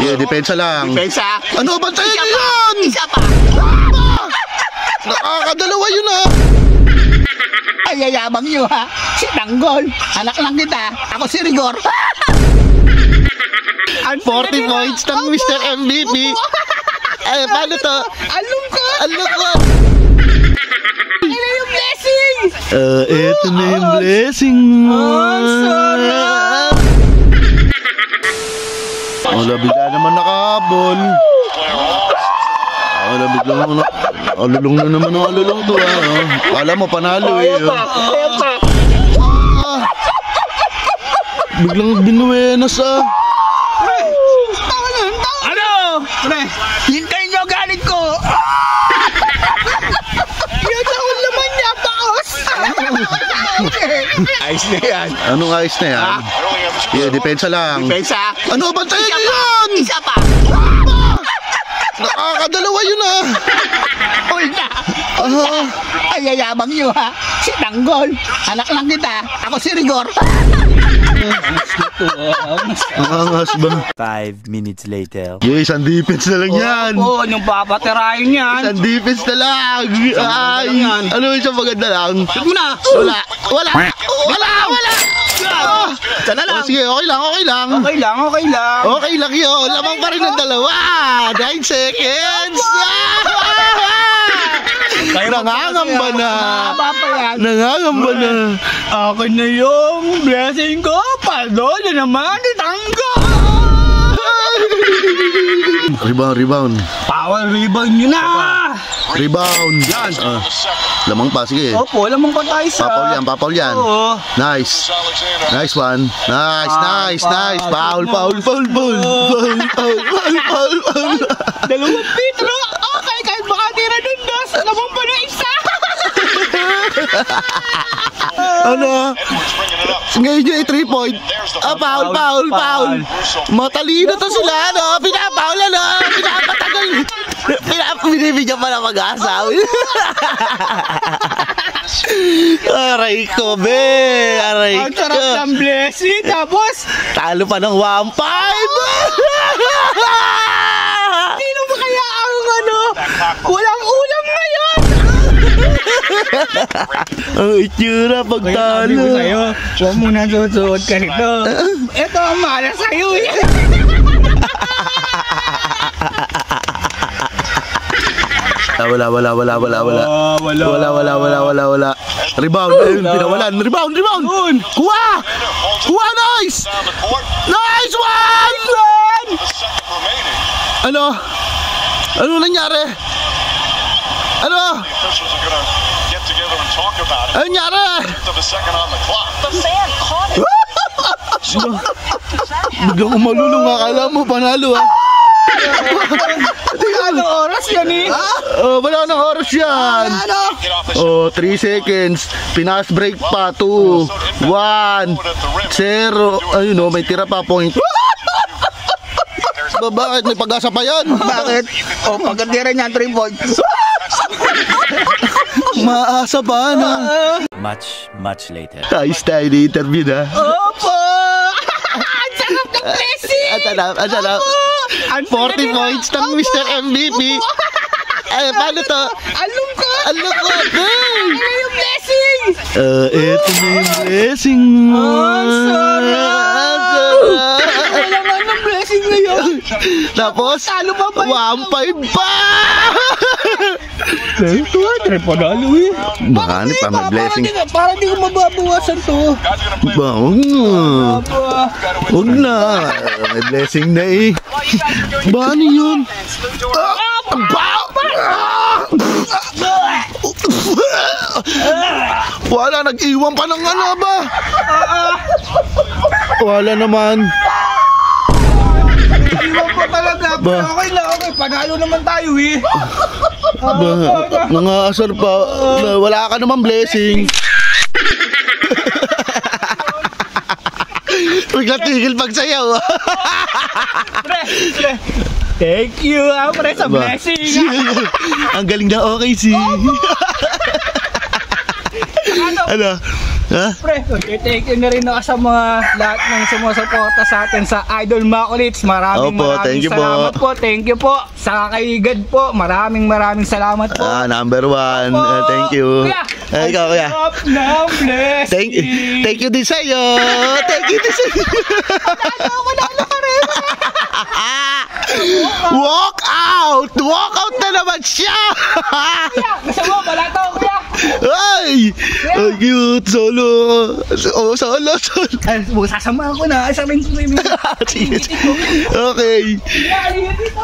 Yeah, depensa lang. Depensa? Ano ba tayo yan? Isa pa! Nakakadalawa yun ha! Ay, yayabang nyo ha! Si Tanggol! Anak lang kita! Ako si Rigor! 40 points ng Mr. MVP! Ay, paano to? Along ko! Alok ko! Ano yung blessing? Eto na yung blessing mo! Sarap! Wala, bigla naman nakahabol. Wala, bigla naman alulong na naman ang alulong to ha. Kala mo panalo eh. Biglang binuenas ah. Ano? Pre, hintayin nyo galit ko! Yan ako naman niya, paos! Ayos na yan. Anong ayos na yan? Yeah, depensa lang. Depensa? Ano ba tayo yan? Isa pa! Nakakadalawa yun ah. Uy na! Ay, yayabang nyo ha! Si Tanggol! Anak lang kita! Ako si Rigor! Ang angas ba? 5 minutes later. Yeah, isang defense na lang yan. Oo, yung papatirahin yan! Isang defense na lang. Ay, ano yung isang maganda lang? Shoot mo na! Wala! Wala! Wala! Wala! Sana lang! Oh, sige, okay lang, okay lang. Okay lang, okay lang! Okay lang yun. Lamang pa rin ng dalawa. 9 seconds. Nangangamba na. Mahaba pa yan! Nangangamba na. Akin na yung blessing ko! Palo na naman ni Tanggol! Rebound, rebound. Power rebound nyo na! Rebound. Yan. Lamang pa, sige. Opo, lamang pa tayo sa... Papaul yan. Oo. Nice. Nice one. Nice. Foul. Dalawang Petro! Okay, kahit baka tira dun dos, lamang pa na isa! Ano? Ngayon yung 3 point. Foul. Matalino to sila, no? Pinapaul, ano? Pinapatagal. Binibigyan pa na mag-asa. Aray ko, be. Aray ko. Ang sarap ng blessing, tapos... Talo pa ng 1-5. Sino ba kaya ang ano? Walang ulam ngayon! Ang itsura pag talo. Huwag mo na susuot ka nito. Ito ang mahal sa'yo eh. Wala. Rebound. Pinawalan. Rebound. Kuha! Nice! Nice one! Ano nangyari? Ano nangyari? Biglang umalulong, akala mo panalo ah. Anong oras yan eh? Wala nang oras yan. 3 seconds. Pinas break pa. 2, 1, 0. Ayun o, may tira pa point. Bakit? May pag-asa pa yan? Bakit? Pagkatira niya 3 points. Maasa pa na. Much later. Tayo ni interview na. Opo! Ang sarap ng blessing! Ang sarap. 40 points ng Mr. MVP. Ay, paano to? Along ko! Ano yung blessing? Eto na yung blessing mo. Sarap! Wala nga ng blessing ngayon. Tapos, Talo pa ba? 1-5 pa! Ito, panalo eh. Baka pa, may blessing. Para di ko mababawasan to. Huwag na. May blessing na eh. Ba, ano yun? Wala, nag-iwan pa ng ano ba? Wala naman. Iwan pa talaga. Okay lang, okay. Panalo naman tayo eh. Nangaasar pa. Wala ka naman blessing. Tigil pagsayaw. Pre. Thank you pre sa blessing. Ang galing na okay si. Ano? Ha? Pre, thank you na rin ako sa mga lahat ng sumusuporta sa atin sa Idol Makulits. Maraming thank you salamat po. Thank you po. Sa kay God po, maraming salamat po. Number 1. Thank you. Kuya, Ikaw, kuya. ng blessing. Thank you din sa'yo. Thank you din sa'yo. Manalo ka rin. Walk out! Walk out na naman siya! Kuya, gusto mo, balato, kuya. Ay! Ay, cute! Solo! Oh, solo! Ay, sasamahan ko na. Isang rin ko. Sige. Okay. Kuya, halika dito.